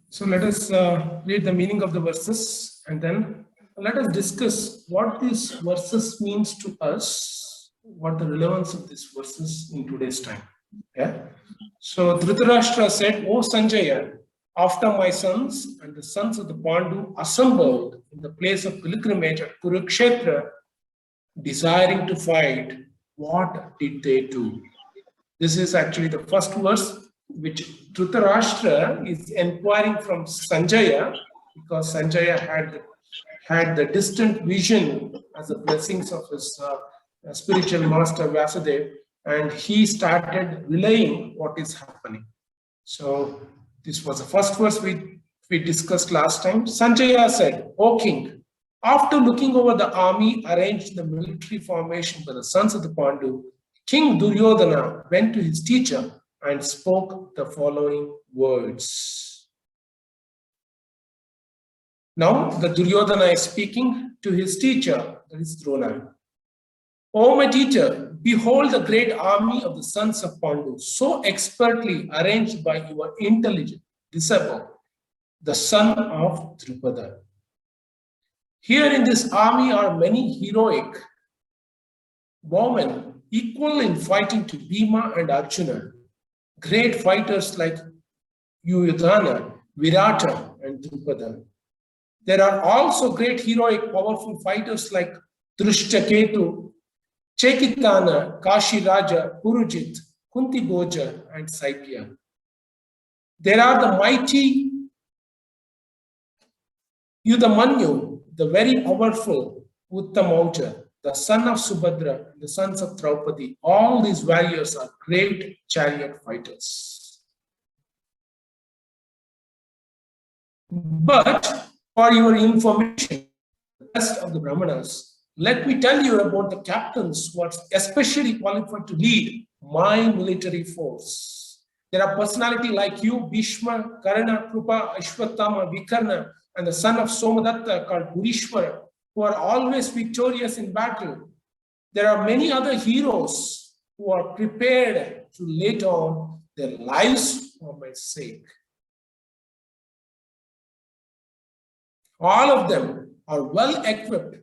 So let us read the meaning of the verses and then let us discuss what these verses means to us, what the relevance of these verses in today's time. Yeah. So Dhritarashtra said, "O Sanjaya, after my sons and the sons of the Pandu assembled in the place of pilgrimage at Kurukshetra, desiring to fight, what did they do?" This is actually the first verse which Dhritarashtra is inquiring from Sanjaya, because Sanjaya had the distant vision as the blessings of his spiritual master Vasudev, and he started relaying what is happening. So this was the first verse we discussed last time. Sanjaya said, "O king, after looking over the army arranged in the military formation by the sons of the Pandu, King Duryodhana went to his teacher and spoke the following words." Now, the Duryodhana is speaking to his teacher, that is Drona. "O my teacher, behold the great army of the sons of Pandu, so expertly arranged by your intelligent disciple, the son of Drupada. Here in this army are many heroic bowmen, equal in fighting to Bhima and Arjuna, great fighters like Yudhana, Virata, and Drupada. There are also great heroic powerful fighters like Drishtaketu, Chekitana, Kashi Raja, Purujit, Kunti Bhoja, and Saipya. There are the mighty Yudhamanyu, the very powerful Uttamauja, the son of Subhadra, the sons of Draupadi. All these warriors are great chariot fighters. But for your information, the rest of the Brahmanas, let me tell you about the captains who are especially qualified to lead my military force. There are personalities like you, Bhishma, Karna, Krupa, Ashwatthama, Vikarna, and the son of Somadatta called Bhurishwara, who are always victorious in battle. There are many other heroes who are prepared to lay down their lives for my sake. All of them are well equipped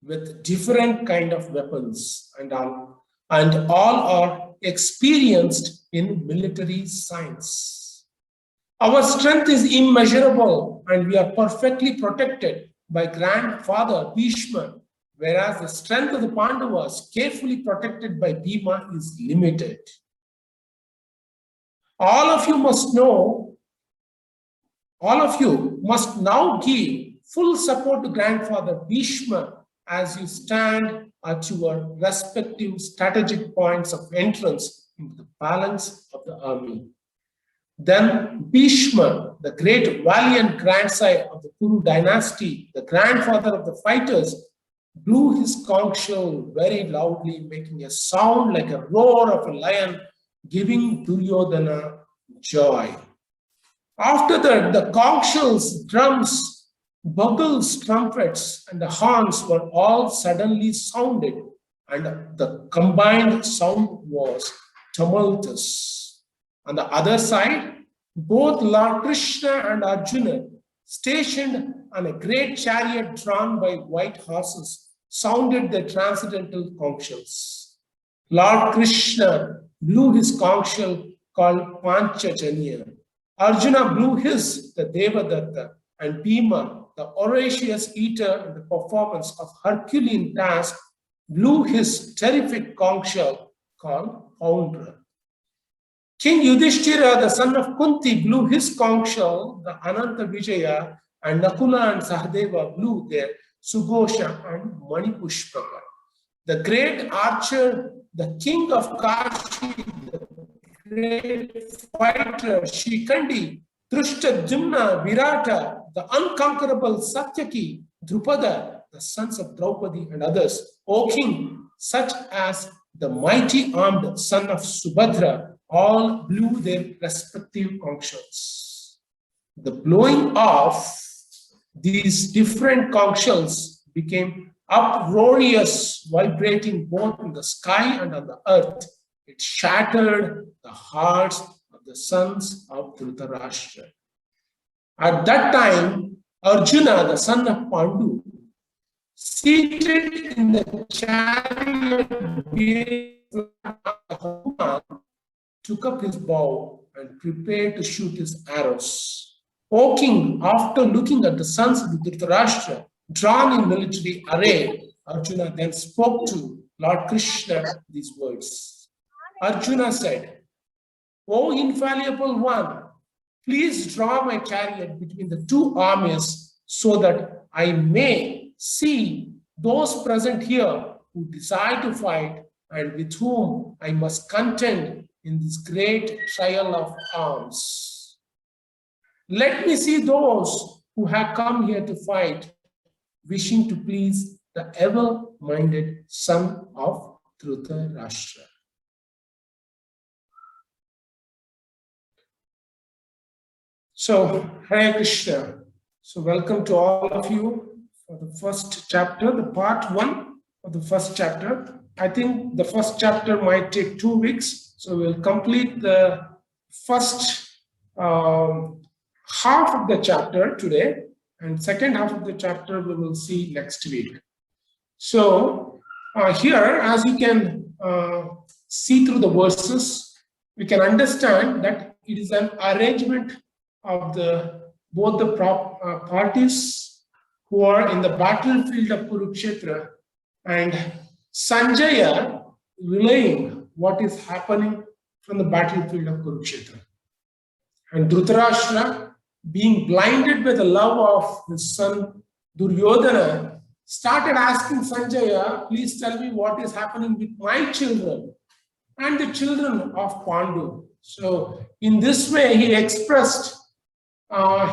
with different kind of weapons, and all are experienced in military science. Our strength is immeasurable, and we are perfectly protected by grandfather Bhishma, whereas the strength of the Pandavas, carefully protected by Bhima, is limited. All of you must now give full support to grandfather Bhishma as you stand at your respective strategic points of entrance into the balance of the army. Then Bhishma, the great valiant grandsire of the Kuru dynasty, the grandfather of the fighters, blew his conch shell very loudly, making a sound like a roar of a lion, giving Duryodhana joy. After that, the conch shells, drums, bugles, trumpets, and the horns were all suddenly sounded, and the combined sound was tumultuous. On the other side, both Lord Krishna and Arjuna, stationed on a great chariot drawn by white horses, sounded their transcendental conch shells. Lord Krishna blew his conch shell called Panchajanya. Arjuna blew his, the Devadatta, and Bhima, the voracious eater in the performance of Herculean task, blew his terrific conch shell called Poundra. King Yudhishthira, the son of Kunti, blew his conch shell, the Ananta Vijaya, and Nakula and Sahadeva blew their Sugosha and Manipushpaka. The great archer, the king of Kashi, the great fighter Shikandi, Drishtadyumna, Virata, the unconquerable Satyaki, Drupada, the sons of Draupadi, and others, O king, such as the mighty armed son of Subhadra, all blew their respective conch shells. The blowing of these different conch shells became uproarious, vibrating both in the sky and on the earth. It shattered the hearts of the sons of Dhritarashtra. At that time, Arjuna, the son of Pandu, seated in the chariot took up his bow and prepared to shoot his arrows. O king, after looking at the sons of Dhritarashtra drawn in military array, Arjuna then spoke to Lord Krishna these words. Arjuna said, O infallible one, please draw my chariot between the two armies so that I may see those present here who desire to fight and with whom I must contend in this great trial of arms. Let me see those who have come here to fight, wishing to please the ever-minded son of Dhritarashtra. So, Hare Krishna. So, welcome to all of you for the first chapter, the part 1 of the first chapter. I think the first chapter might take 2 weeks. So, we'll complete the first half of the chapter today, and second half of the chapter we will see next week. So, here, as you can see through the verses, we can understand that it is an arrangement of both the parties who are in the battlefield of Kurukshetra, and Sanjaya relaying what is happening from the battlefield of Kurukshetra. And Dhritarashtra, being blinded by the love of his son Duryodhana, started asking Sanjaya, please tell me what is happening with my children and the children of Pandu. So in this way, he expressed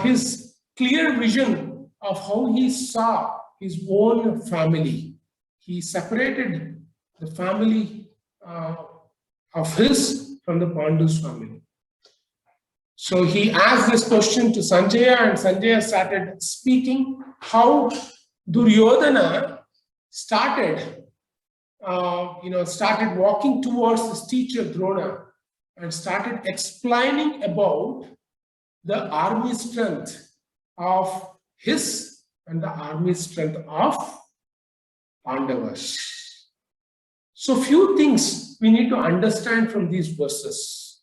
his clear vision of how he saw his own family. He separated the family of his from the Pandu's family. So he asked this question to Sanjaya, and Sanjaya started speaking how Duryodhana started walking towards his teacher Drona and started explaining about the army strength of his and the army strength of Pandavas. So few things we need to understand from these verses.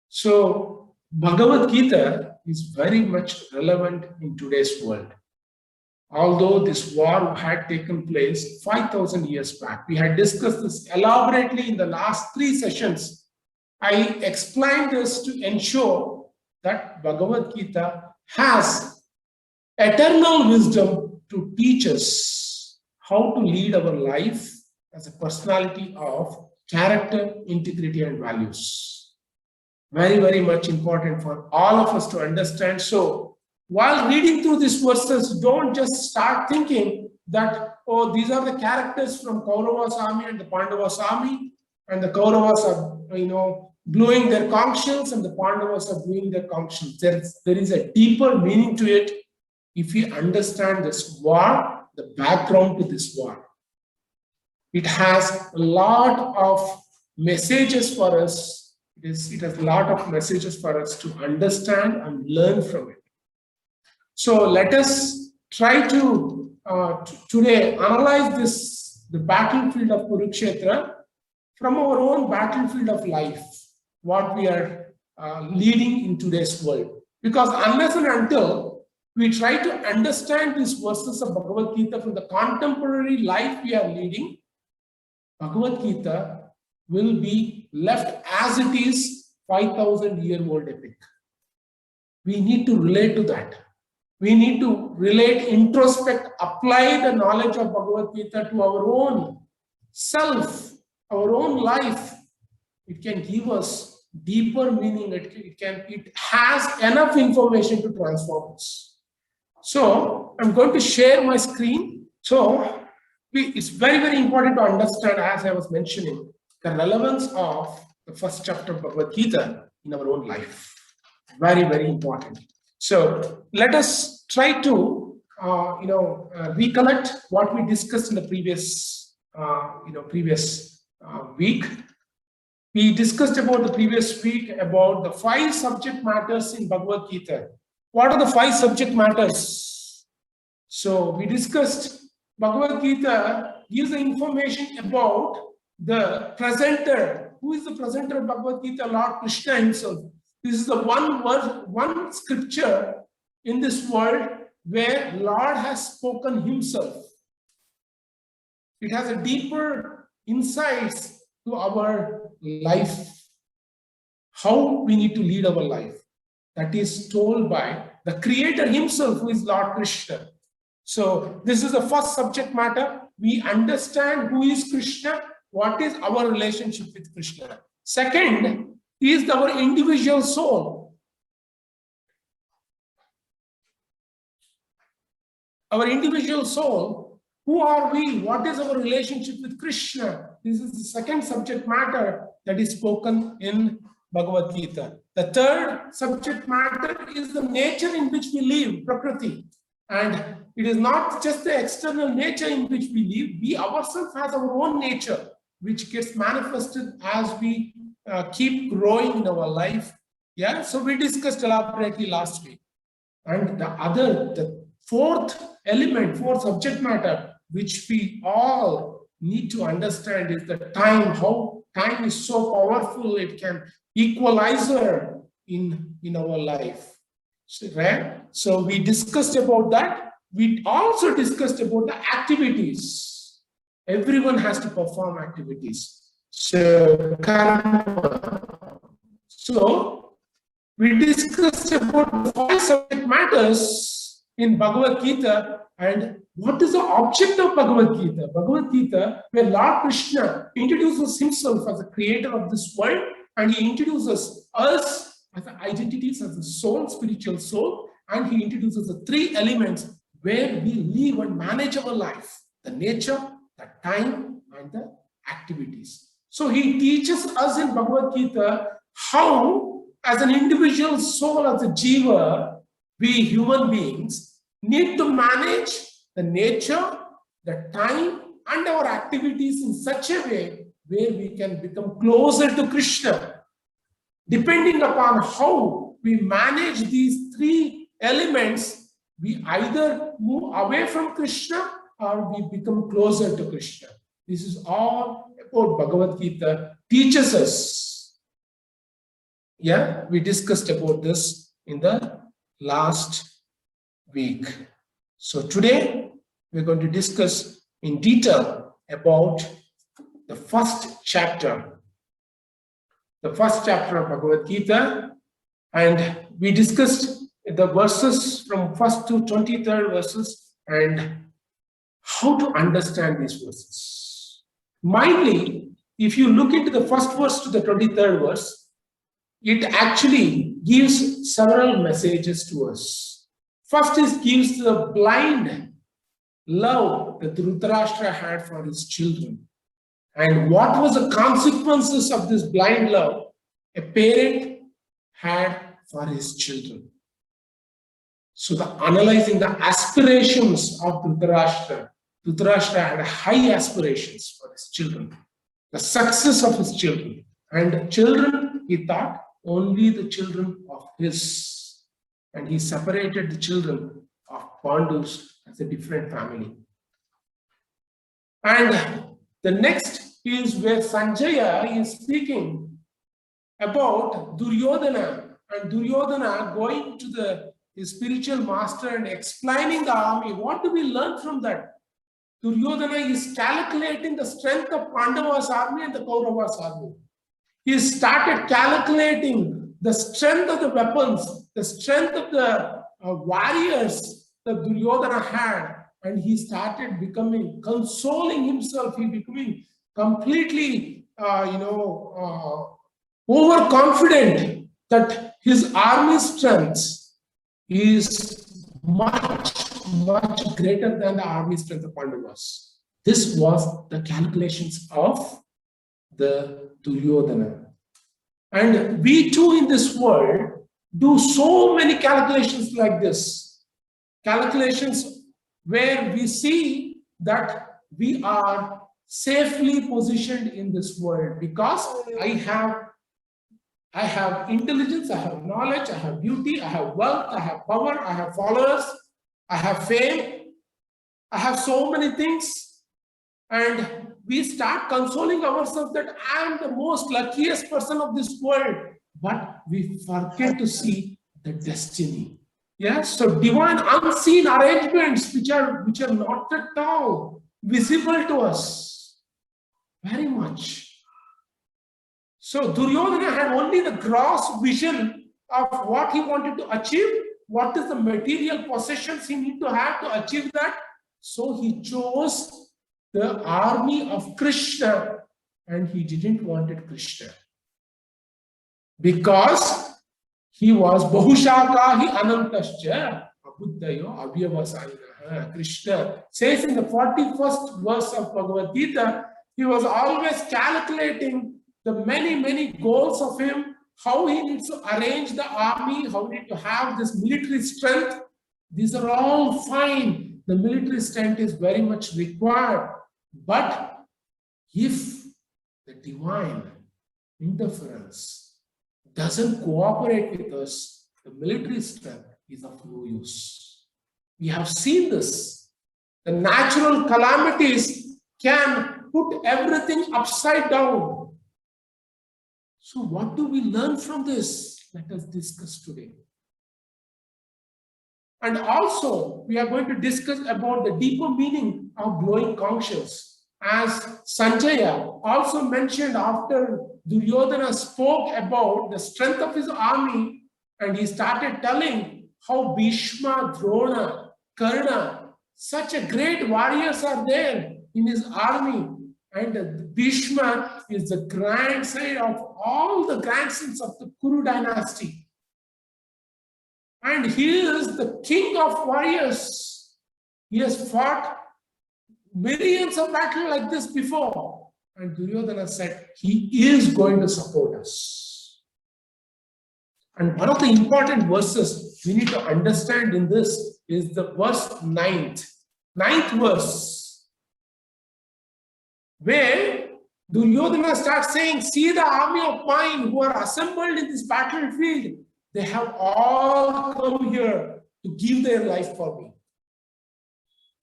So Bhagavad-Gita is very much relevant in today's world. Although this war had taken place 5,000 years back, we had discussed this elaborately in the last 3 sessions. I explained this to ensure that Bhagavad-Gita has eternal wisdom to teach us how to lead our life as a personality of character, integrity, and values. Very, very much important for all of us to understand. So, while reading through these verses, don't just start thinking that, oh, these are the characters from Kaurava's army and the Pandavas' army, and the Kauravas are, blowing their conch shells and the Pandavas are blowing their conch shells. There is a deeper meaning to it if we understand this war, the background to this war. It has a lot of messages for us. It has a lot of messages for us to understand and learn from it. So let us try to today analyze the battlefield of Kurukshetra from our own battlefield of life, what we are leading in today's world. Because unless and until we try to understand these verses of Bhagavad Gita from the contemporary life we are leading, Bhagavad Gita will be left as it is 5,000-year-old epic. We need to relate to that. We need to relate, introspect, apply the knowledge of Bhagavad Gita to our own self, our own life. It can give us deeper meaning. It has enough information to transform us. So I'm going to share my screen. So it's very, very important to understand, as I was mentioning, the relevance of the first chapter of Bhagavad Gita in our own life. Very, very important. So let us try to recollect what we discussed in the previous week. We discussed about the previous week about the 5 subject matters in Bhagavad Gita What are the 5 subject matters? So we discussed Bhagavad Gita gives the information about the presenter. Who is the presenter of Bhagavad Gita? Lord Krishna himself. This is the one scripture in this world where Lord has spoken himself. It has a deeper insights to our life, how we need to lead our life. That is told by the Creator himself, who is Lord Krishna. So this is the first subject matter. We understand who is Krishna, what is our relationship with Krishna. Second is our individual soul. Our individual soul, who are we? What is our relationship with Krishna? This is the second subject matter that is spoken in Bhagavad Gita. The third subject matter is the nature in which we live, Prakriti. And it is not just the external nature in which we live. We ourselves have our own nature, which gets manifested as we keep growing in our life. Yeah, so we discussed elaborately last week. And the fourth element, fourth subject matter, which we all need to understand is the time, how time is so powerful, it can equalizer in our life. So, right? So we discussed about that. We also discussed about the activities. Everyone has to perform activities. So we discussed about the 5 subject matters in Bhagavad Gita and what is the object of Bhagavad Gita. Bhagavad Gita, where Lord Krishna introduces himself as the creator of this world, and he introduces us as the identities, as the soul, spiritual soul, and he introduces the 3 elements where we live and manage our life: the nature, the time, and the activities. So he teaches us in Bhagavad Gita how, as an individual soul, as a jiva, we human beings need to manage the nature, the time, and our activities in such a way where we can become closer to Krishna. Depending upon how we manage these 3 elements, we either move away from Krishna or we become closer to Krishna. This is all about Bhagavad Gita teaches us. Yeah, we discussed about this in the last week. So today we're going to discuss in detail about the first chapter. The first chapter of Bhagavad Gita, and we discussed the verses from 1st to 23rd verses and how to understand these verses. Mindly, if you look into the first verse to the 23rd verse, it actually gives several messages to us. First is gives the blind love that Dhritarashtra had for his children. And what was the consequences of this blind love a parent had for his children? So analyzing the aspirations of Dhritarashtra. Dhritarashtra had high aspirations for his children, the success of his children. And children, he thought, only the children of his. And he separated the children of Pandus as a different family. And the next is where Sanjaya is speaking about Duryodhana, and Duryodhana going to his spiritual master and explaining the army. What do we learn from that? Duryodhana is calculating the strength of Pandava's army and the Kauravas' army. He started calculating the strength of the weapons, the strength of the warriors that Duryodhana had, and he started consoling himself. He becoming completely, overconfident that his army strength is much, much greater than the army strength of Pandavas. This was the calculations of the Duryodhana. And we too in this world do so many calculations like this. Calculations where we see that we are safely positioned in this world because I have I have intelligence, I have knowledge, I have beauty, I have wealth, I have power, I have followers, I have fame, I have so many things. And we start consoling ourselves that I am the most luckiest person of this world. But we forget to see the destiny. Yes, so divine unseen arrangements which are not at all visible to us. Very much. So Duryodhana had only the gross vision of what he wanted to achieve, what is the material possessions he need to have to achieve that. So he chose the army of Krishna, and he didn't wanted Krishna. Because he was Bahushakahi Anantascha Abuddhayo Avyavasayinaha. Krishna says in the 41st verse of Bhagavad Gita, he was always calculating the many goals of him, how he needs to arrange the army, how he needs to have this military strength. These are all fine. The military strength is very much required. But if the divine interference doesn't cooperate with us, the military strength is of no use. We have seen this. The natural calamities can put everything upside down. So what do we learn from this? Let us discuss today. And also, we are going to discuss about the deeper meaning of glowing conscience. As Sanjaya also mentioned after Duryodhana spoke about the strength of his army, and he started telling how Bhishma, Drona, Karna, such a great warriors are there in his army. And Bhishma is the grandson of all the grandsons of the Kuru dynasty. And he is the king of warriors. He has fought millions of battles like this before. And Duryodhana said, he is going to support us. And one of the important verses we need to understand in this is the verse 9th verse, where Duryodhana starts saying, see the army of mine who are assembled in this battlefield. They have all come here to give their life for me.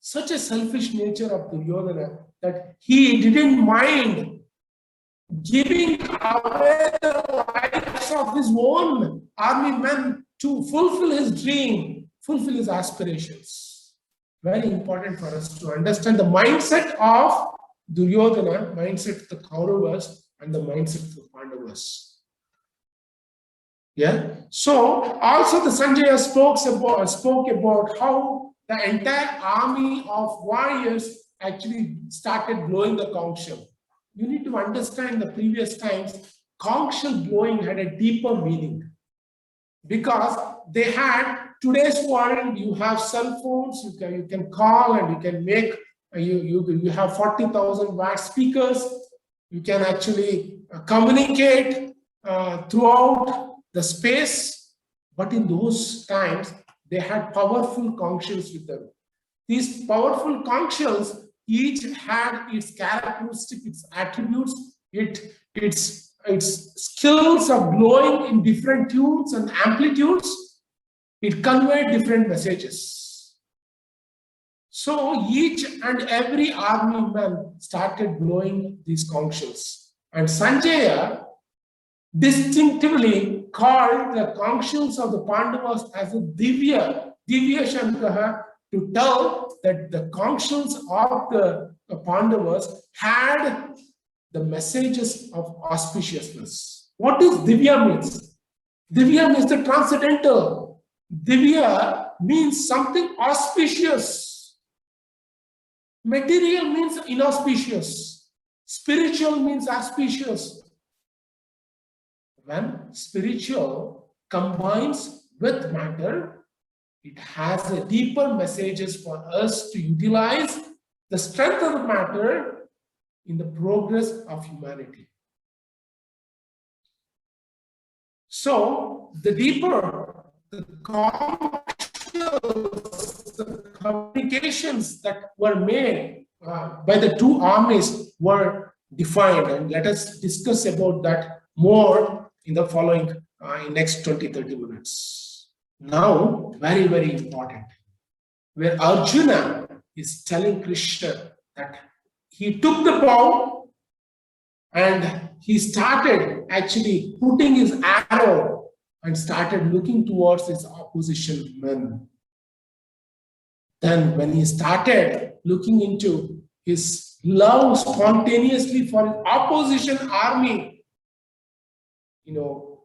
Such a selfish nature of Duryodhana that he didn't mind giving away the lives of his own army men to fulfill his dream, fulfill his aspirations. Very important for us to understand the mindset of Duryodhana, mindset of the Kauravas, and the mindset of the Pandavas. Yeah. So also the Sanjaya spoke about how the entire army of warriors actually started blowing the conch shell. You need to understand the previous times, conch shell blowing had a deeper meaning, because they had today's world. You have cell phones, you can call and you can make you have 40,000 watt speakers. You can actually communicate throughout the space, but in those times they had powerful conch shells with them. These powerful conch shells each had its characteristics, its attributes, its skills of blowing in different tunes and amplitudes. It conveyed different messages. So each and every army man started blowing these conch shells, and Sanjaya distinctively called the conch shells of the Pandavas as a Divya Shankaha, to tell that the conch shells of the Pandavas had the messages of auspiciousness. What does Divya means? Divya means the transcendental. Divya means something auspicious. Material means inauspicious. Spiritual means auspicious. When spiritual combines with matter, it has a deeper messages for us to utilize the strength of the matter in the progress of humanity. So the deeper the communications that were made by the two armies were defined, and let us discuss about that more in the following in next 20-30 minutes. Now, very, very important, where Arjuna is telling Krishna that he took the bow and he started actually putting his arrow and started looking towards his opposition men. Then when he started looking into his love spontaneously for his opposition army,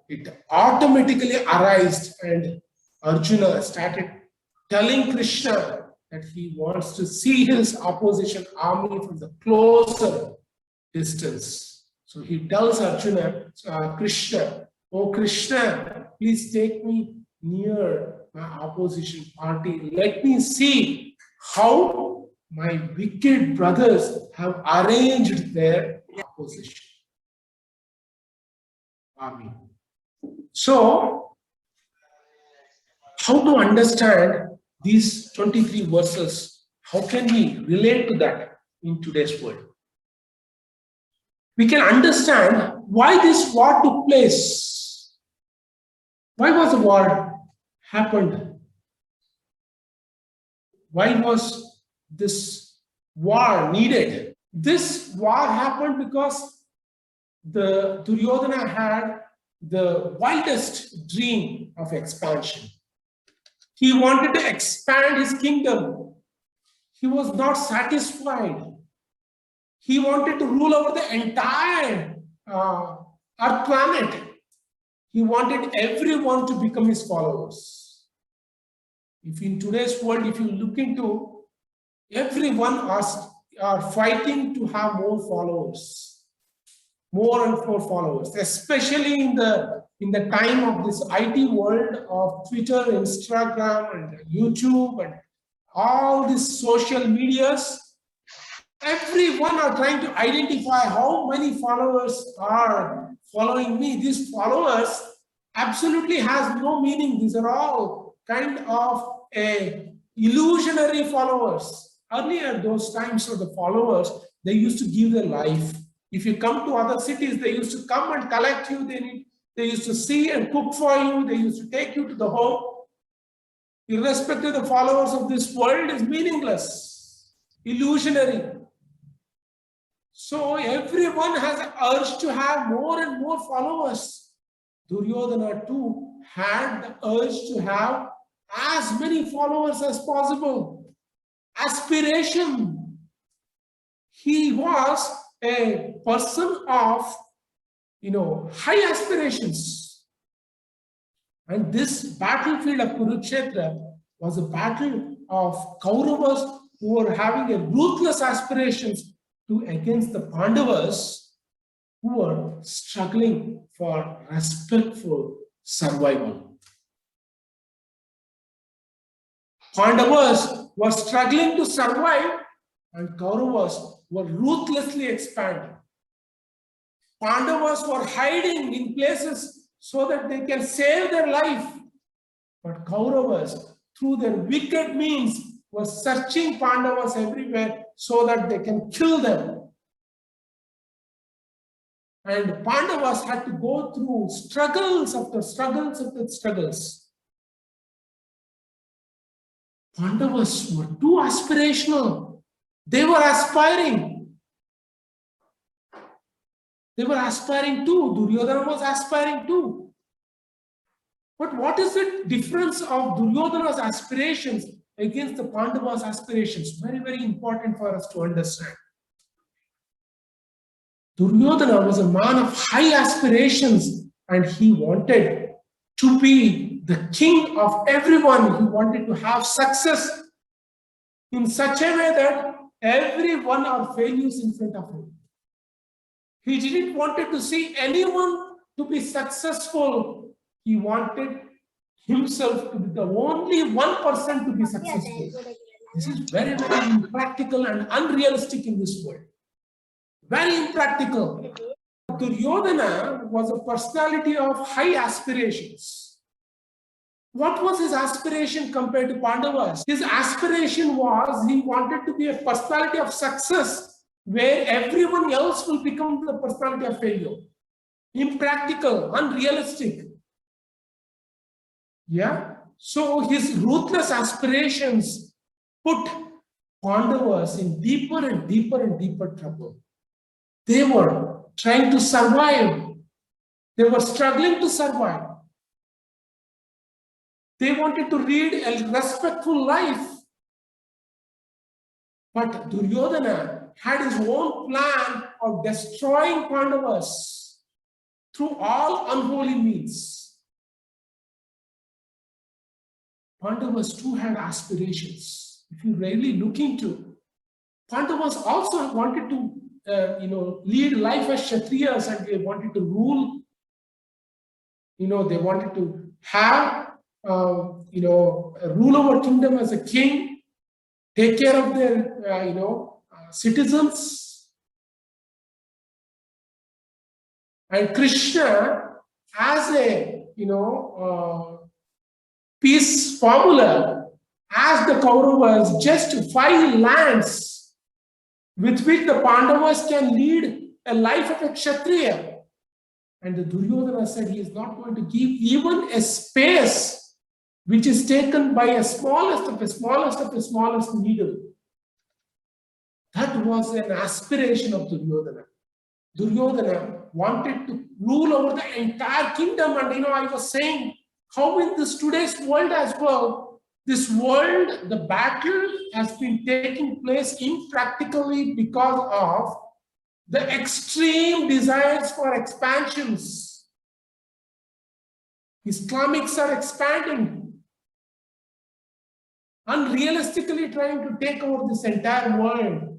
it automatically arised, and Arjuna started telling Krishna that he wants to see his opposition army from the closer distance. So he tells Arjuna, Krishna, "Oh Krishna, please take me near my opposition party. Let me see how my wicked brothers have arranged their opposition army." So, how to understand these 23 verses? How can we relate to that in today's world? We can understand why this war took place. Why was the war happened? Why was this war needed? This war happened because the Duryodhana had the wildest dream of expansion. He wanted to expand his kingdom. He was not satisfied. He wanted to rule over the entire Earth planet. He wanted everyone to become his followers. If in today's world, if you look into, everyone are fighting to have more followers. More and more followers, especially in the time of this IT world of Twitter, Instagram, and YouTube, and all these social medias. Everyone are trying to identify how many followers are following me. These followers absolutely has no meaning. These are all kind of illusionary followers. Earlier, those times of the followers, they used to give their life. If you come to other cities, they used to come and collect you. They used to see and cook for you. They used to take you to the home. Irrespective of the followers of this world is meaningless, illusionary. So everyone has an urge to have more and more followers. Duryodhana too had the urge to have as many followers as possible. Aspiration. He was a person of, high aspirations. And this battlefield of Kurukshetra was a battle of Kauravas who were having a ruthless aspirations against the Pandavas who were struggling for respectful survival. Pandavas were struggling to survive and Kauravas were ruthlessly expanding. Pandavas were hiding in places so that they can save their life. But Kauravas, through their wicked means, were searching Pandavas everywhere so that they can kill them. And Pandavas had to go through struggles after struggles after struggles. Pandavas were too aspirational. They were aspiring. They were aspiring too. Duryodhana was aspiring too. But what is the difference of Duryodhana's aspirations against the Pandavas' aspirations? Very, very important for us to understand. Duryodhana was a man of high aspirations and he wanted to be the king of everyone. He wanted to have success in such a way that everyone are failures in front of him. He didn't want to see anyone to be successful. He wanted himself to be the only one person to be successful. This is very, very impractical and unrealistic in this world. Very impractical. Duryodhana was a personality of high aspirations. What was his aspiration compared to Pandavas? His aspiration was he wanted to be a personality of success where everyone else will become the personality of failure. impractical, unrealistic. Yeah. So his ruthless aspirations put Pandavas in deeper and deeper and deeper trouble. They were trying to survive. They were struggling to survive. They wanted to lead a respectful life. But Duryodhana had his own plan of destroying Pandavas through all unholy means. Pandavas too had aspirations. If you really look into, Pandavas also wanted to, lead life as Kshatriyas, and they wanted to rule. They wanted to have, rule over kingdom as a king, take care of their, citizens. And Krishna, as a, peace formula, asked the Kauravas just 5 lands with which the Pandavas can lead a life of a Kshatriya. And the Duryodhana said he is not going to give even a space which is taken by a smallest of the smallest needle. That was an aspiration of Duryodhana. Duryodhana wanted to rule over the entire kingdom. And I was saying how in this today's world as well, this world, the battle has been taking place impractically because of the extreme desires for expansions. Islamics are expanding, unrealistically trying to take over this entire world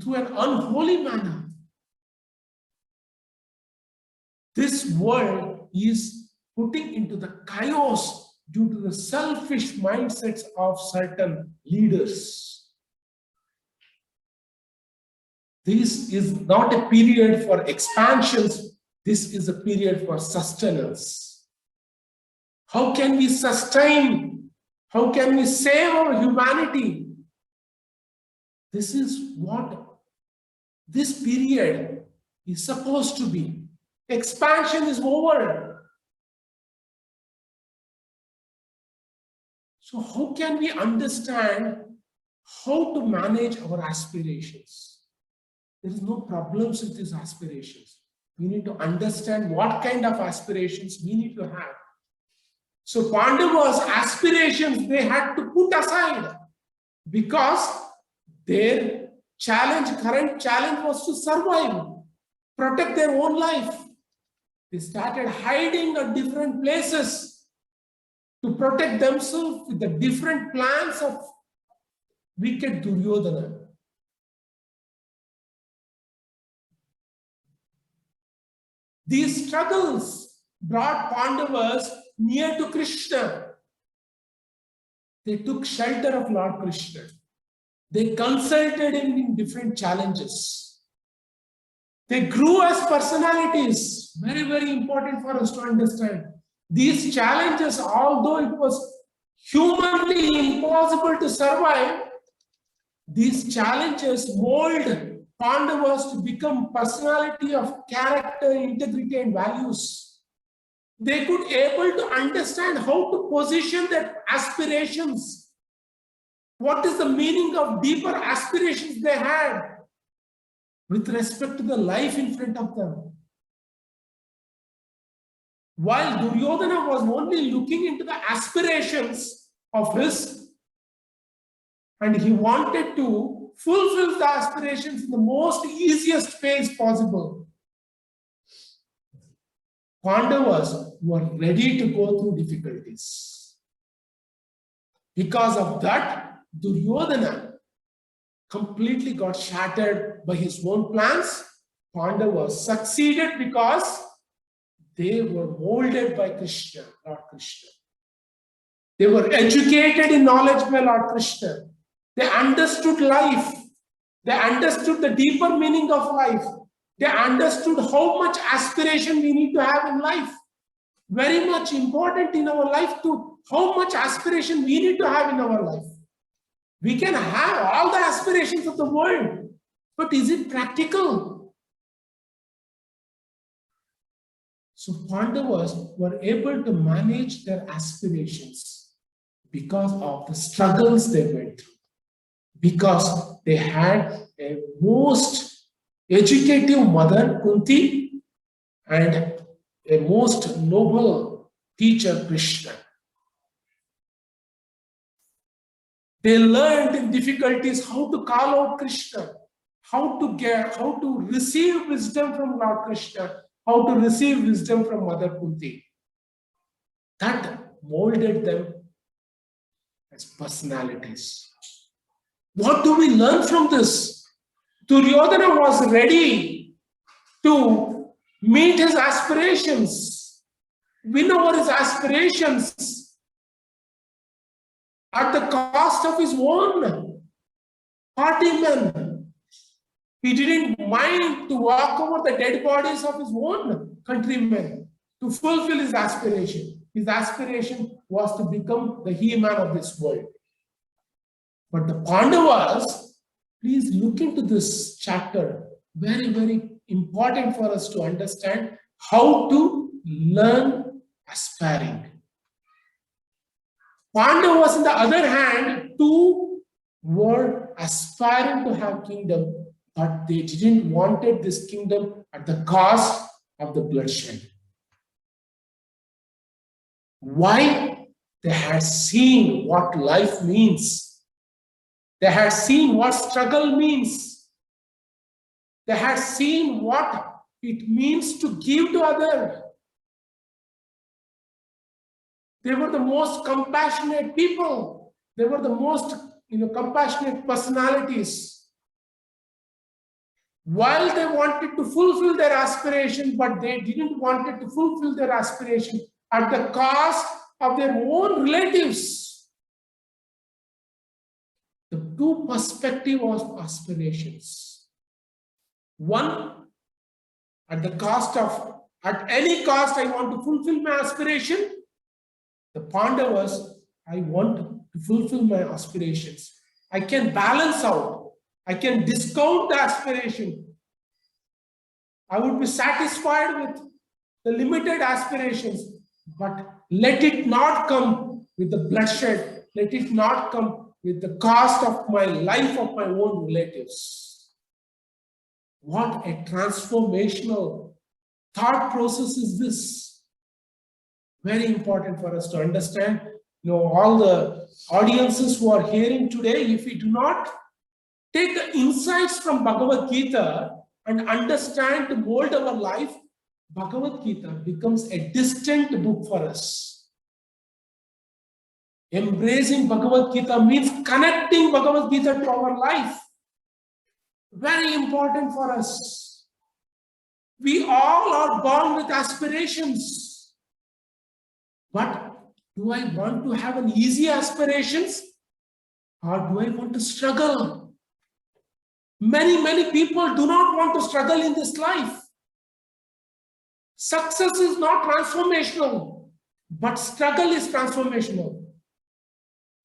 through an unholy manner. This world is putting into the chaos due to the selfish mindsets of certain leaders. This is not a period for expansions. This is a period for sustenance. How can we sustain? How can we save our humanity? This is what this period is supposed to be. Expansion is over. So how can we understand how to manage our aspirations? There is no problems with these aspirations. We need to understand what kind of aspirations we need to have. So Pandavas' aspirations they had to put aside because their current challenge was to survive, protect their own life. They started hiding at different places to protect themselves with the different plans of wicked Duryodhana. These struggles brought Pandavas near to Krishna. They took shelter of Lord Krishna. They consulted him in different challenges. They grew as personalities. Very, very important for us to understand. These challenges, although it was humanly impossible to survive, these challenges mold Pandavas to become personality of character, integrity, and values. They could able to understand how to position their aspirations. What is the meaning of deeper aspirations they had with respect to the life in front of them? While Duryodhana was only looking into the aspirations of his, and he wanted to fulfill the aspirations in the most easiest ways possible, Pandavas were ready to go through difficulties. Because of that, Duryodhana completely got shattered by his own plans. Pandavas succeeded because they were molded by Krishna, Lord Krishna. They were educated in knowledge by Lord Krishna. They understood life. They understood the deeper meaning of life. They understood how much aspiration we need to have in life. Very much important in our life too. How much aspiration we need to have in our life. We can have all the aspirations of the world, but is it practical? So Pandavas were able to manage their aspirations because of the struggles they went through, because they had a most educative mother, Kunti, and a most noble teacher, Krishna. They learned in difficulties how to call out Krishna, how to receive wisdom from Lord Krishna, how to receive wisdom from Mother Kunti. That molded them as personalities. What do we learn from this? Duryodhana was ready to meet his aspirations, win over his aspirations at the cost of his own party men. He didn't mind to walk over the dead bodies of his own countrymen to fulfill his aspiration. His aspiration was to become the He-Man of this world. But the Pandavas, please look into this chapter. Very, very important for us to understand how to learn aspiring. Pandavas, on the other hand, too were aspiring to have kingdom, but they didn't wanted this kingdom at the cost of the bloodshed. Why? They had seen what life means. They had seen what struggle means. They had seen what it means to give to others. They were the most compassionate people. They were the most compassionate personalities. While they wanted to fulfill their aspiration, but they didn't want to fulfill their aspiration at the cost of their own relatives. The two perspectives of aspirations. One, at any cost, I want to fulfill my aspiration. The Pandavas, I want to fulfill my aspirations. I can balance out. I can discount the aspiration. I would be satisfied with the limited aspirations, but let it not come with the bloodshed. Let it not come with the cost of my life, of my own relatives. What a transformational thought process is this? Very important for us to understand. All the audiences who are hearing today, if we do not take the insights from Bhagavad Gita and understand to mold our life, Bhagavad Gita becomes a distant book for us. Embracing Bhagavad Gita means connecting Bhagavad Gita to our life. Very important for us. We all are born with aspirations. But do I want to have an easy aspirations, or do I want to struggle? Many people do not want to struggle in this life. Success is not transformational, but struggle is transformational.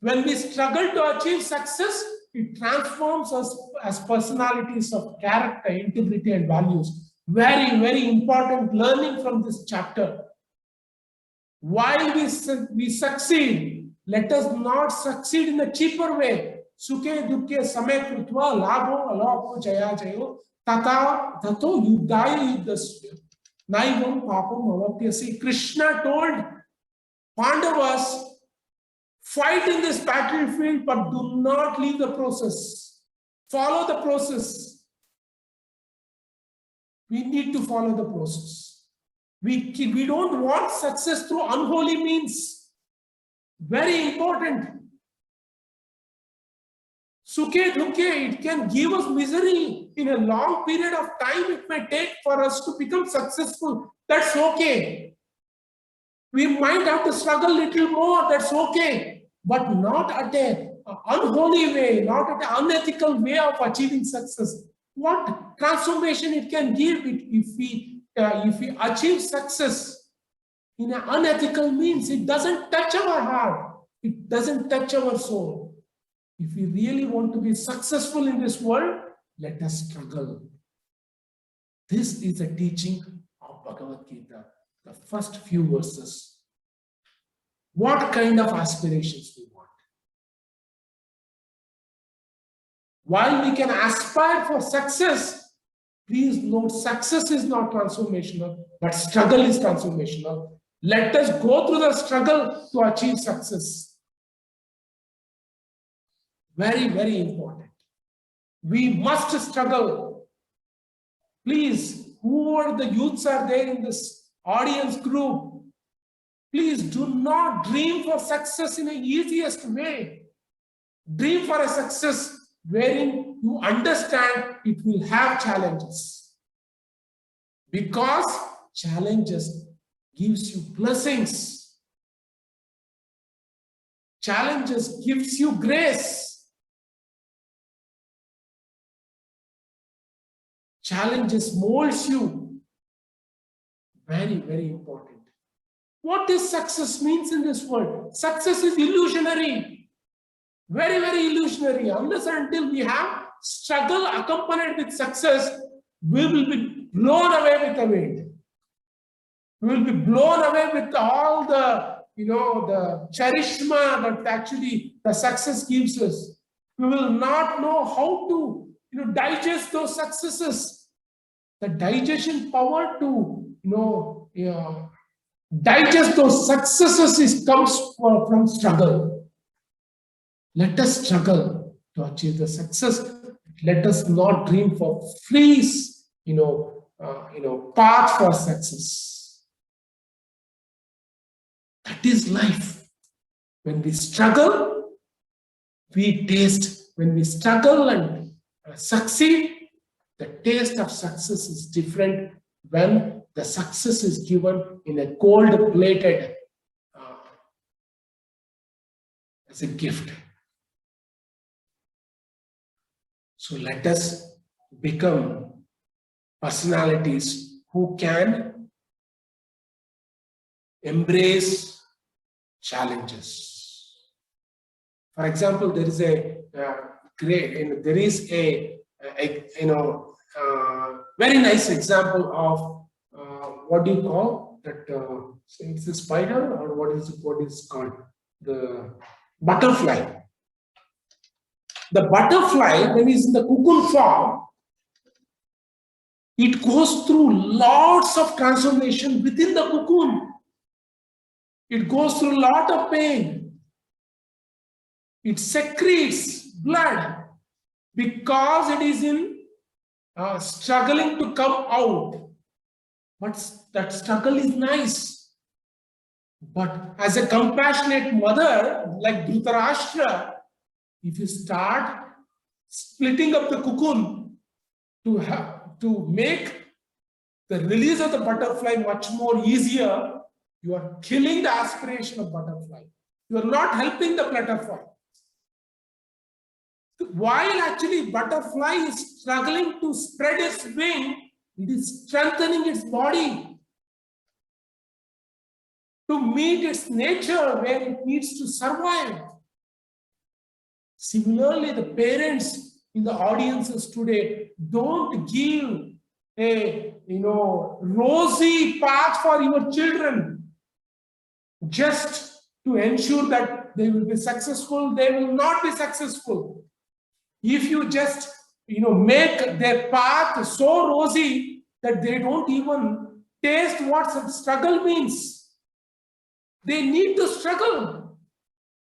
When we struggle to achieve success, it transforms us as personalities of character, integrity, and values. Very, very important learning from this chapter. While we succeed, let us not succeed in a cheaper way. Sukhe dukkhe samay krutva labho alabho jaya jayo tata tato yuddhaya yuddhasya naivam papam avapyasi. Krishna told Pandavas, fight in this battlefield, but do not leave the process. Follow the process. We need to follow the process. We don't want success through unholy means. Very important. Sukhe dukhe, it can give us misery in a long period of time. It may take for us to become successful. That's okay. We might have to struggle a little more. That's okay. But not at an unholy way, not at an unethical way of achieving success. What transformation it can give if we achieve success in an unethical means? It doesn't touch our heart. It doesn't touch our soul. If we really want to be successful in this world, let us struggle. This is a teaching of Bhagavad Gita. the first few verses. What kind of aspirations we want? While we can aspire for success, please note, success is not transformational, but struggle is transformational. Let us go through the struggle to achieve success. Very, very important. We must struggle. Please, whoever the youths are there in this audience group, please do not dream for success in the easiest way. Dream for a success wherein you understand it will have challenges. Because challenges gives you blessings. Challenges gives you grace. Challenges molds you. Very, very important. What is success means in this world? Success is illusionary. Very, very illusionary. Unless and until we have struggle accompanied with success, we will be blown away with the wind. We will be blown away with all the, the charishma that actually the success gives us. We will not know how to, digest those successes. The digestion power to, digest those successes comes from struggle. Let us struggle to achieve the success. Let us not dream for fleas, path for success. That is life. When we struggle, we taste. When we struggle and succeed, the taste of success is different when the success is given in a gold-plated as a gift. So let us become personalities who can embrace challenges. For example, there is a very nice example of what do you call that? It's a spider, or what is called the butterfly. The butterfly, when it's in the cocoon form, it goes through lots of transformation within the cocoon. It goes through a lot of pain. It secretes blood because it is in struggling to come out. But that struggle is nice. But as a compassionate mother like Dhritarashtra, if you start splitting up the cocoon to make the release of the butterfly much more easier, you are killing the aspiration of butterfly. You are not helping the butterfly. While actually butterfly is struggling to spread its wing, it is strengthening its body to meet its nature where it needs to survive. Similarly, the parents in the audiences today don't give a rosy path for your children just to ensure that they will be successful. They will not be successful. If you just make their path so rosy that they don't even taste what struggle means. They need to struggle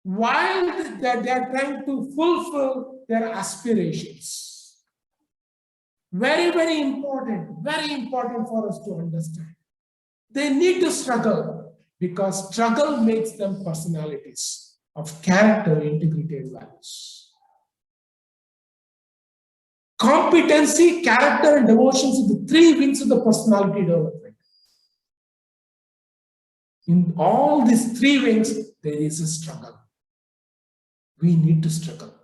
while they are trying to fulfill their aspirations. Very, very important for us to understand. They need to struggle because struggle makes them personalities of character, integrity, and values. Competency, character, and devotions are the three wings of the personality development. In all these three wings, there is a struggle. We need to struggle.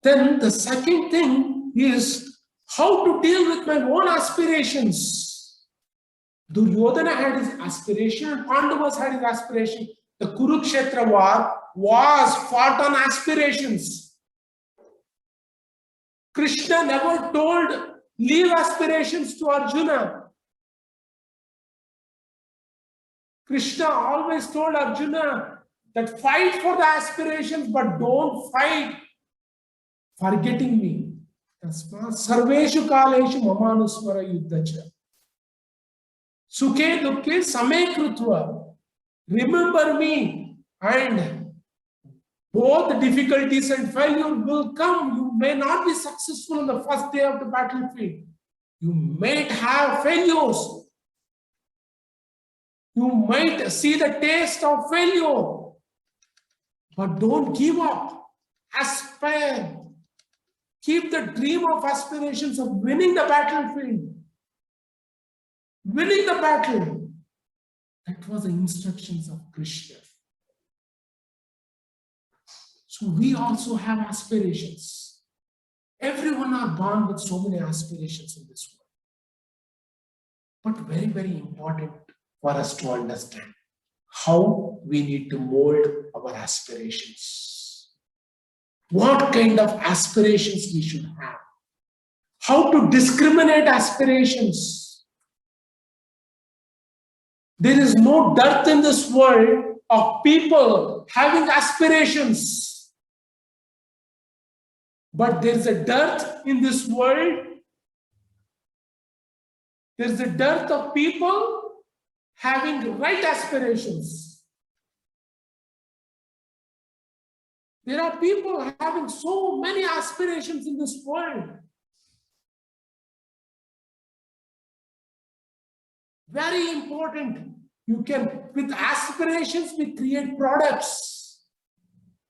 Then the second thing is how to deal with my own aspirations. Duryodhana had his aspiration and Pandavas had his aspiration. The Kurukshetra war was fought on aspirations. Krishna never told leave aspirations to Arjuna. Krishna always told Arjuna that fight for the aspirations, but don't fight forgetting me. Tasma sarveshu kaleshu mamanuswara yuddhacha. Sukhe dukhe same krutva. Remember me, and both difficulties and failure will come. You may not be successful on the first day of the battlefield. You might have failures. You might see the taste of failure. But don't give up. Aspire. Keep the dream of aspirations of winning the battlefield. Winning the battle. That was the instructions of Krishna. So we also have aspirations. Everyone are born with so many aspirations in this world. But very, very important for us to understand how we need to mold our aspirations. What kind of aspirations we should have. How to discriminate aspirations. There is no dearth in this world of people having aspirations. But there is a dearth in this world. There is a dearth of people having right aspirations. There are people having so many aspirations in this world. Very important. You can, with aspirations, we create products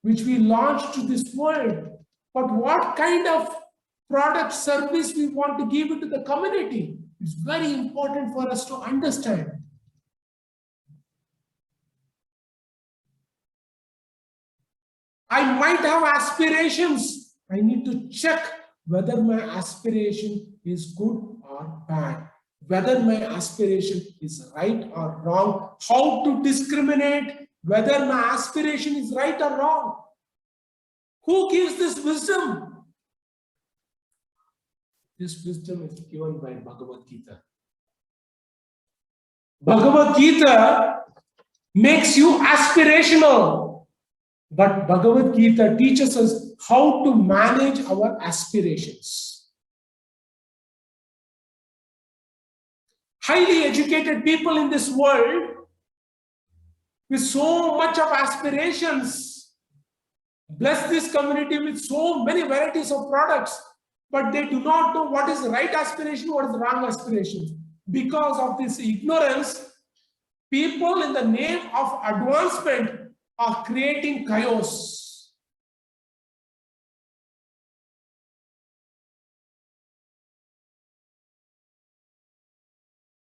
which we launch to this world. But what kind of product service we want to give it to the community is very important for us to understand. I might have aspirations. I need to check whether my aspiration is good or bad. Whether my aspiration is right or wrong. How to discriminate whether my aspiration is right or wrong. Who gives this wisdom? This wisdom is given by Bhagavadgita. Bhagavadgita makes you aspirational. But Bhagavadgita teaches us how to manage our aspirations. Highly educated people in this world with so much of aspirations bless this community with so many varieties of products, but they do not know what is the right aspiration, what is the wrong aspiration. Because of this ignorance, people in the name of advancement are creating chaos.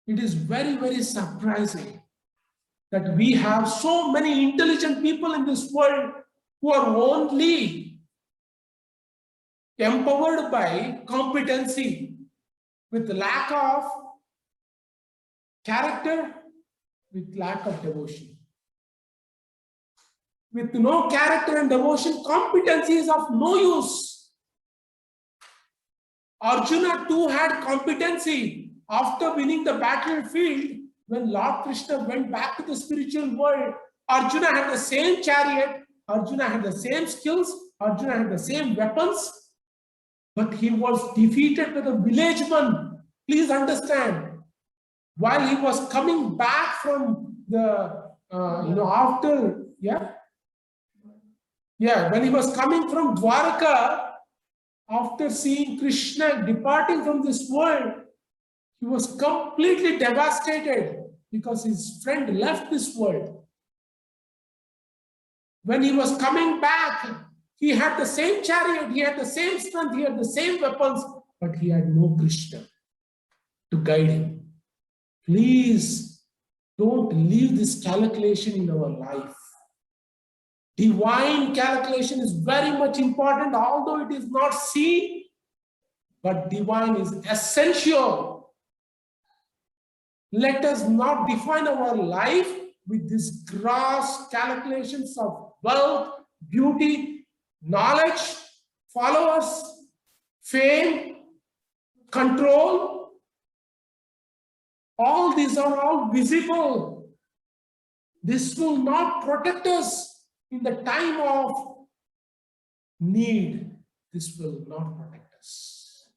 It is very, very surprising that we have so many intelligent people in this world who are only empowered by competency with lack of character, with lack of devotion. With no character and devotion, competency is of no use. Arjuna too had competency after winning the battlefield. When Lord Krishna went back to the spiritual world, Arjuna had the same chariot, Arjuna had the same skills, Arjuna had the same weapons, but he was defeated by the villageman. Please understand, while he was coming back from the, when he was coming from Dwaraka, after seeing Krishna departing from this world, he was completely devastated because his friend left this world. When he was coming back, he had the same chariot, he had the same strength, he had the same weapons, but he had no Krishna to guide him. Please don't leave this calculation in our life. Divine calculation is very much important, although it is not seen, but divine is essential. Let us not define our life with these gross calculations of wealth, beauty, knowledge, followers, fame. control, all these are all visible. This will not protect us in the time of need. This will not protect us.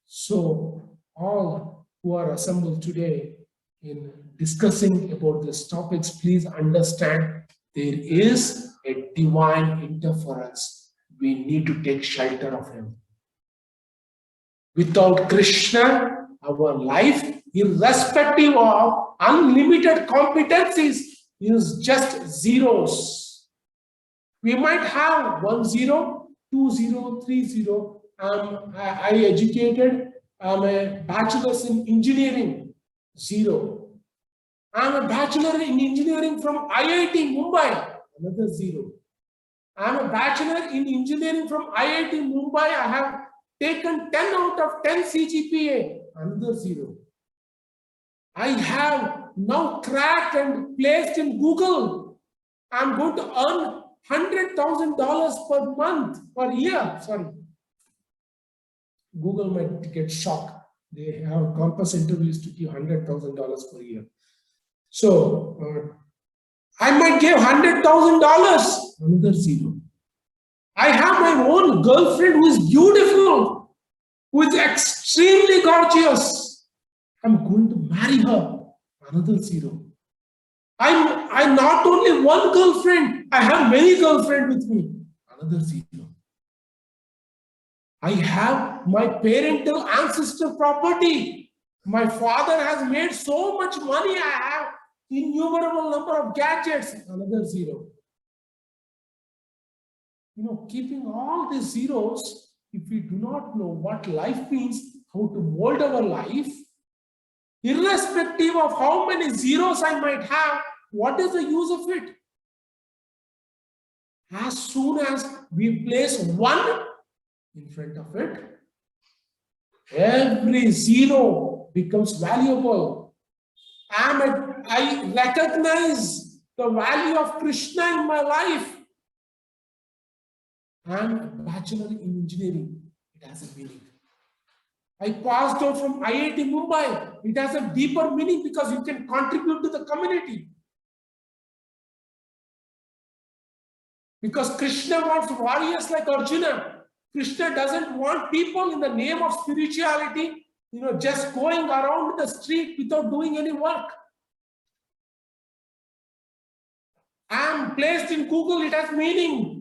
So all who are assembled today in discussing about these topics, please understand there is a divine interference. We need to take shelter of him. Without Krishna, our life, irrespective of unlimited competencies, is just zeros. We might have 1 0, 2 0, 3 0. I educated, I'm a bachelor's in engineering, 0. I'm a bachelor in engineering from IIT Mumbai, another 0. I'm a bachelor in engineering from IIT Mumbai. I have taken 10 out of 10 CGPA, another 0. I have now cracked and placed in Google. I'm going to earn $100,000 per month, per year, sorry. Google might get shocked. They have campus interviews to give $100,000 per year. So, I might give $100,000, another 0. I have my own girlfriend who is beautiful, who is extremely gorgeous. I'm going to marry her, another 0. I'm not only one girlfriend, I have many girlfriends with me, another 0. I have my parental ancestor property. My father has made so much money, I have innumerable number of gadgets, another 0. Keeping all these zeros, if we do not know what life means, how to mold our life, irrespective of how many zeros I might have, what is the use of it? As soon as we place 1 in front of it, every 0 becomes valuable. I recognize the value of Krishna in my life. I'm a bachelor in engineering. It has a meaning. I passed out from IIT Mumbai. It has a deeper meaning because you can contribute to the community. Because Krishna wants warriors like Arjuna. Krishna doesn't want people in the name of spirituality, just going around the street without doing any work. I am placed in Google, it has meaning.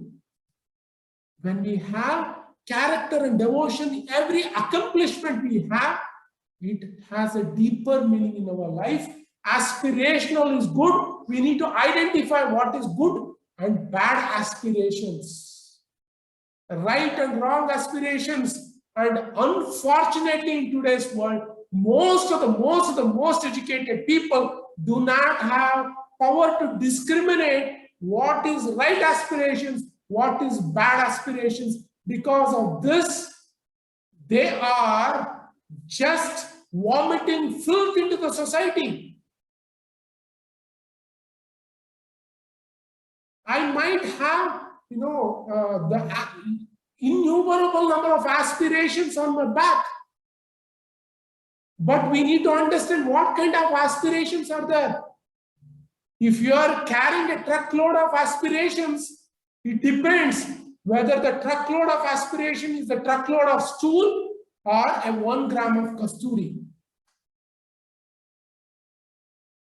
When we have character and devotion, every accomplishment we have, it has a deeper meaning in our life. Aspirational is good. We need to identify what is good and bad aspirations. Right and wrong aspirations. And unfortunately in today's world, most educated people do not have power to discriminate what is right aspirations, what is bad aspirations. Because of this, they are just vomiting filth into the society. I might have, the innumerable number of aspirations on my back. But we need to understand what kind of aspirations are there. If you are carrying a truckload of aspirations, it depends whether the truckload of aspiration is the truckload of stool or a 1 gram of kasturi.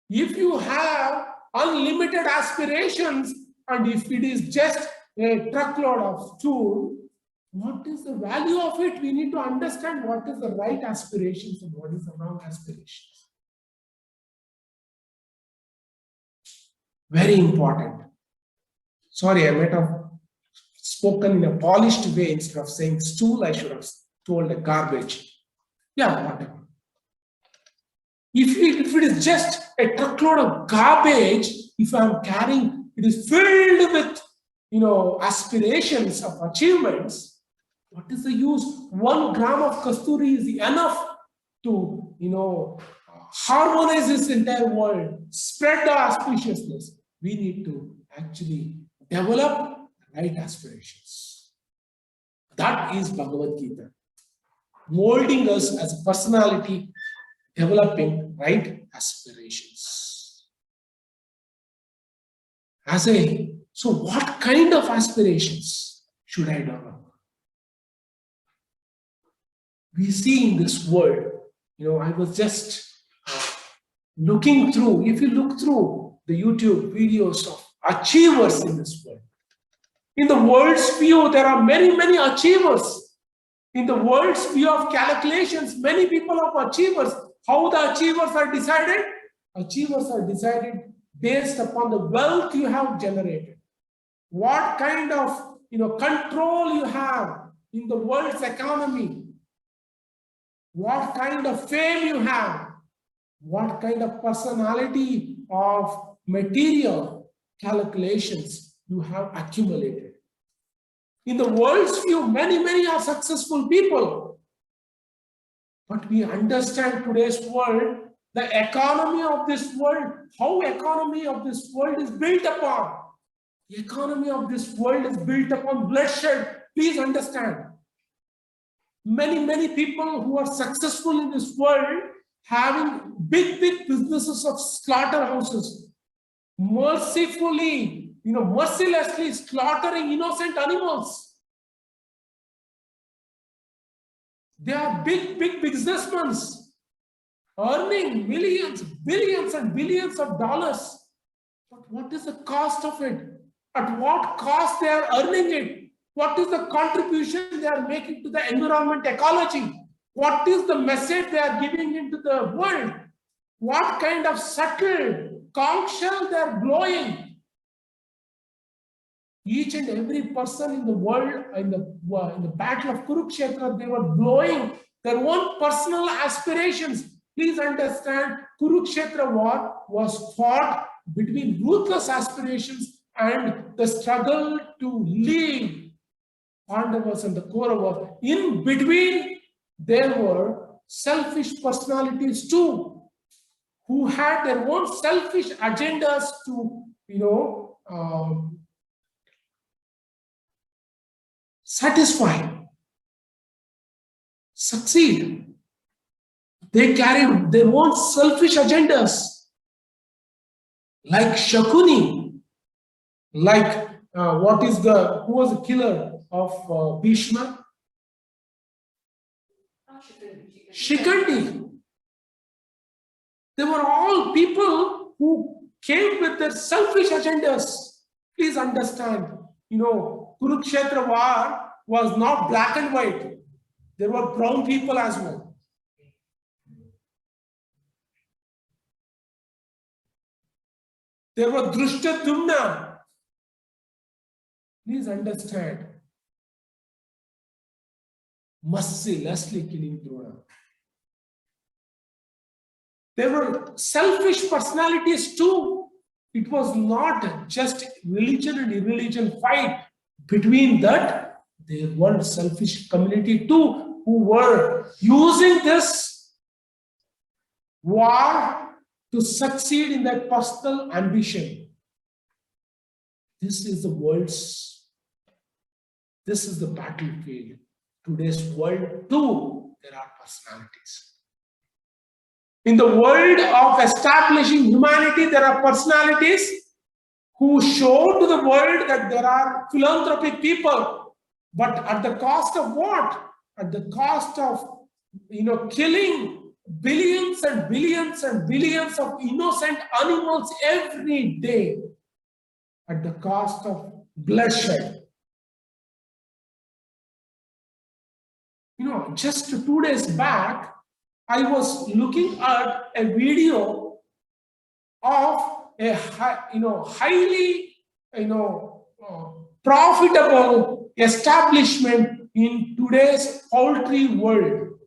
If you have unlimited aspirations and if it is just a truckload of stool, what is the value of it? We need to understand what is the right aspirations and what is the wrong aspirations. Very important. Sorry, I might have spoken in a polished way. Instead of saying stool, I should have told a garbage. Yeah, whatever. If it is just a truckload of garbage, if I'm carrying, it is filled with, aspirations of achievements, what is the use? 1 gram of kasturi is enough to, harmonize this entire world, spread the auspiciousness. We need to actually develop right aspirations. That is Bhagavad Gita. molding us as a personality, developing right aspirations. So what kind of aspirations should I develop? We see in this world, I was just looking through, if you look through the YouTube videos of achievers in this world, in the world's view, there are many, many achievers. In the world's view of calculations, many people are achievers. How the achievers are decided? Achievers are decided based upon the wealth you have generated. What kind of control you have in the world's economy. What kind of fame you have. What kind of personality of material calculations you have accumulated. In the world's view, many, many are successful people. But we understand today's world, the economy of this world, how economy of this world is built upon. The economy of this world is built upon bloodshed. Please understand. Many, many people who are successful in this world having big, big businesses of slaughterhouses, mercilessly slaughtering innocent animals. They are big, big businessmen earning millions, billions and billions of dollars. But what is the cost of it? At what cost they are earning it? What is the contribution they are making to the environment ecology? What is the message they are giving into the world? What kind of subtle conch shell they are blowing? Each and every person in the world, in the battle of Kurukshetra, they were blowing their own personal aspirations. Please understand, Kurukshetra war was fought between ruthless aspirations and the struggle to leave Pandavas and the Kauravas. In between, there were selfish personalities too, who had their own selfish agendas to, satisfy, succeed. They carried their own selfish agendas, like Shakuni, like who was the killer of Bhishma? Shikandi. They were all people who came with their selfish agendas. Please understand, Kurukshetra war was not black and white. There were brown people as well. There were Drishtadyumna. Please understand. Mercilessly killing Drona. There were selfish personalities too. It was not just religion and irreligion fight. Between that, there were selfish community too, who were using this war to succeed in their personal ambition. This is the battlefield. Today's world too, there are personalities. In the world of establishing humanity, there are personalities who show to the world that there are philanthropic people. But at the cost of what? At the cost of, killing billions and billions and billions of innocent animals every day. At the cost of bloodshed. Just 2 days back, I was looking at a video of a highly profitable establishment in today's poultry world.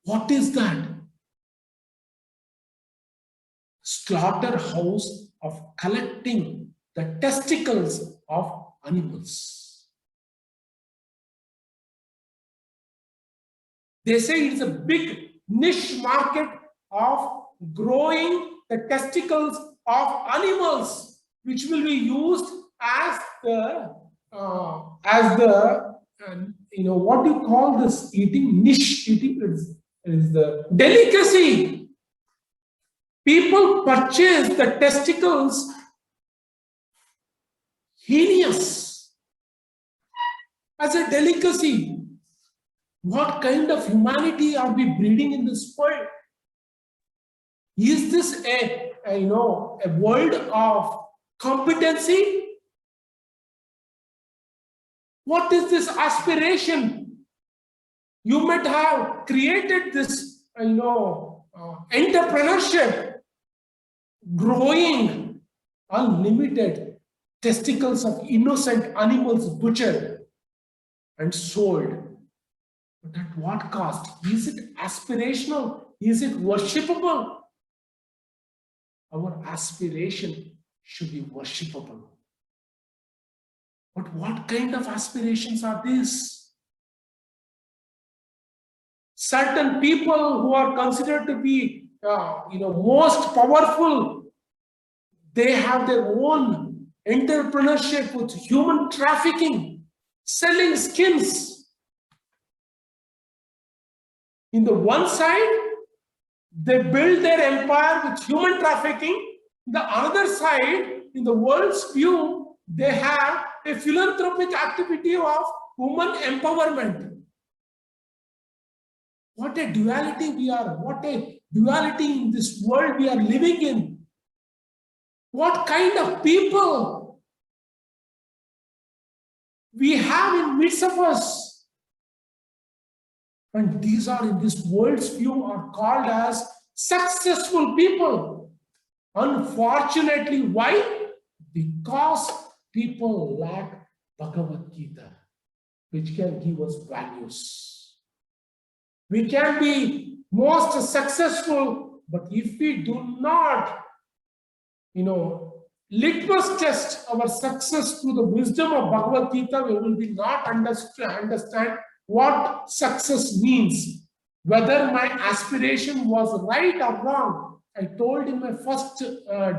What is that? Slaughterhouse of collecting the testicles of animals. They say it's a big niche market of growing the testicles of animals, which will be used as the what do you call this eating? Niche eating is the delicacy. People purchase the testicles heinous as a delicacy. What kind of humanity are we breeding in this world? Is this a world of competency? What is this aspiration? You might have created this, entrepreneurship, growing unlimited testicles of innocent animals butchered and sold. But at what cost? Is it aspirational? Is it worshipable? Our aspiration should be worshipable. But what kind of aspirations are these? Certain people who are considered to be, most powerful, they have their own entrepreneurship with human trafficking, selling skins. In the one side, they build their empire with human trafficking. The other side, in the world's view, they have a philanthropic activity of woman empowerment. What a duality we are. What a duality in this world we are living in. What kind of people we have in midst of us. And these are, in this world's view, are called as successful people. Unfortunately, why? Because people lack Bhagavad-Gita, which can give us values. We can be most successful, but if we do not, litmus test our success through the wisdom of Bhagavad-Gita, we will be not understand what success means, whether my aspiration was right or wrong. I told in my first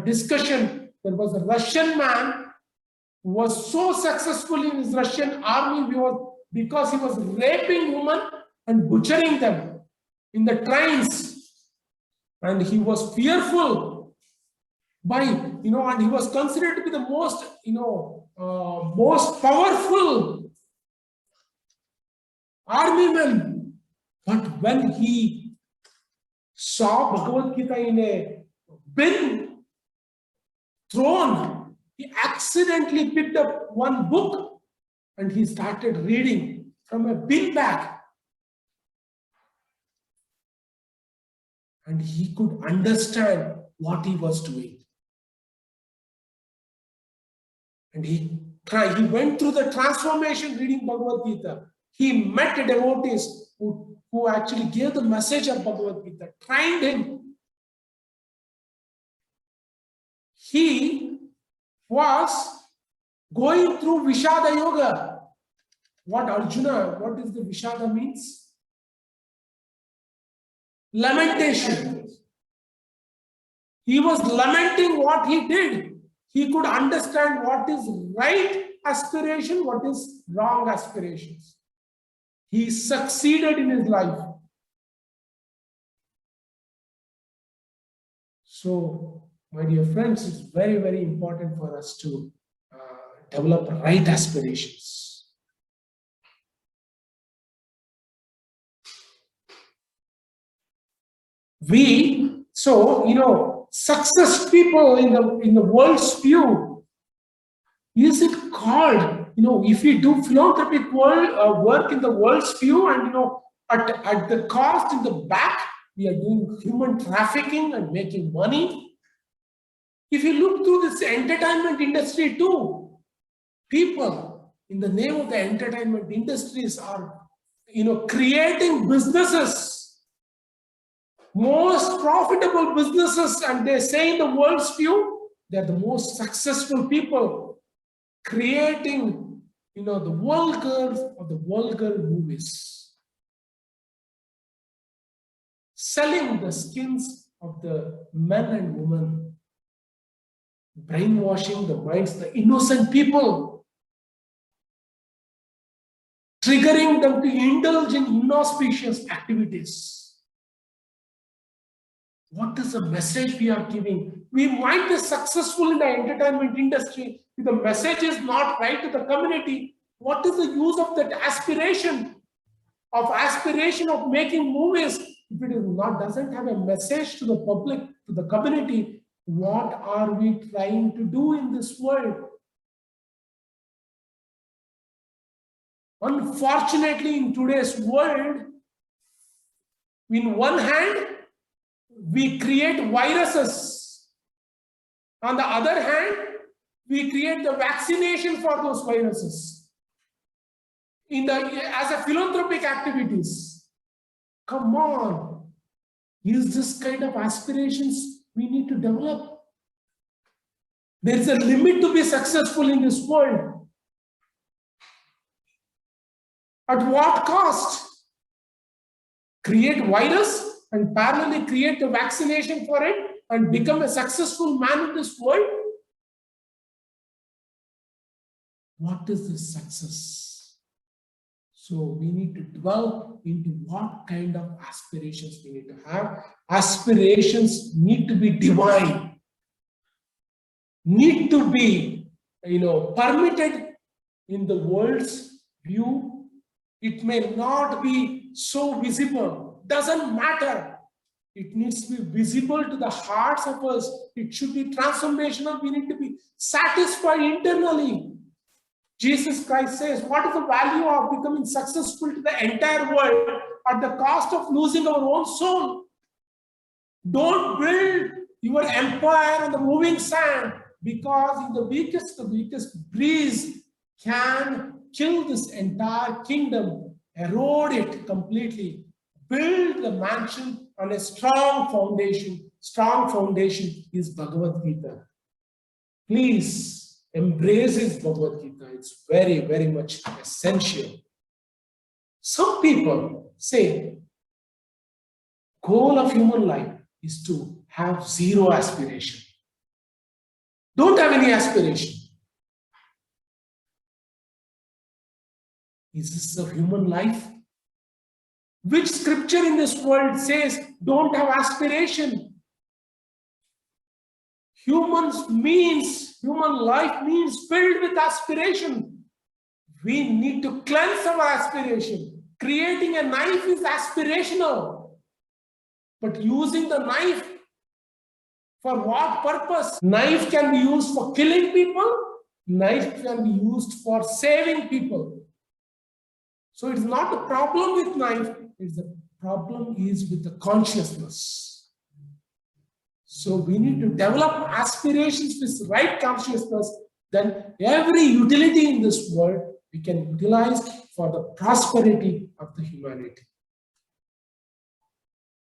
discussion, there was a Russian man who was so successful in his Russian army because he was raping women and butchering them in the trains. And he was fearful and he was considered to be the most, most powerful army man. But when he saw Bhagavad Gita in a bin thrown, he accidentally picked up one book and he started reading from a bin bag. And he could understand what he was doing. And he went through the transformation reading Bhagavad Gita. He met devotees who actually gave the message of Bhagavad Gita, trained him. He was going through Vishada Yoga. What is the Vishada means? Lamentation. He was lamenting what he did. He could understand what is right aspiration, what is wrong aspirations. He succeeded in his life. So, my dear friends, it's very, very important for us to develop right aspirations. Success people in the world's view, is it called, if we do philanthropic work in the world's view and, at the cost in the back, we are doing human trafficking and making money. If you look through this entertainment industry too, people in the name of the entertainment industries are, creating businesses, most profitable businesses, and they say in the world's view, they're the most successful people, creating, the vulgar of the vulgar movies, selling the skins of the men and women, brainwashing the minds of the innocent people, triggering allowing them to indulge in inauspicious activities. What is the message we are giving? We might be successful in the entertainment industry. If the message is not right to the community, what is the use of that aspiration of making movies? If it is not, doesn't have a message to the public, to the community, what are we trying to do in this world? Unfortunately, in today's world, in one hand, we create viruses. On the other hand, we create the vaccination for those viruses. As a philanthropic activities. Come on. Is this kind of aspirations we need to develop? There is a limit to be successful in this world. At what cost? Create virus and parallelly create the vaccination for it and become a successful man in this world? What is this success? So we need to develop into what kind of aspirations we need to have. Aspirations need to be divine, need to be, permitted in the world's view. It may not be so visible, doesn't matter. It needs to be visible to the hearts of us. It should be transformational. We need to be satisfied internally. Jesus Christ says, what is the value of becoming successful to the entire world at the cost of losing our own soul? Don't build your empire on the moving sand, because in the weakest breeze can kill this entire kingdom, erode it completely. Build the mansion on a strong foundation. Strong foundation is Bhagavad Gita. Please embrace this Bhagavad Gita. It's very, very much essential. Some people say, goal of human life is to have zero aspiration. Don't have any aspiration. Is this a human life? Which scripture in this world says don't have aspiration? Human life means filled with aspiration. We need to cleanse our aspiration. Creating a knife is aspirational. But using the knife for what purpose? Knife can be used for killing people. Knife can be used for saving people. So it's not the problem with knife. The problem is with the consciousness. So we need to develop aspirations with right consciousness. Then every utility in this world we can utilize for the prosperity of the humanity.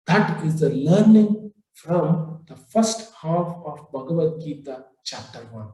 That is the learning from the first half of Bhagavad Gita Chapter 1.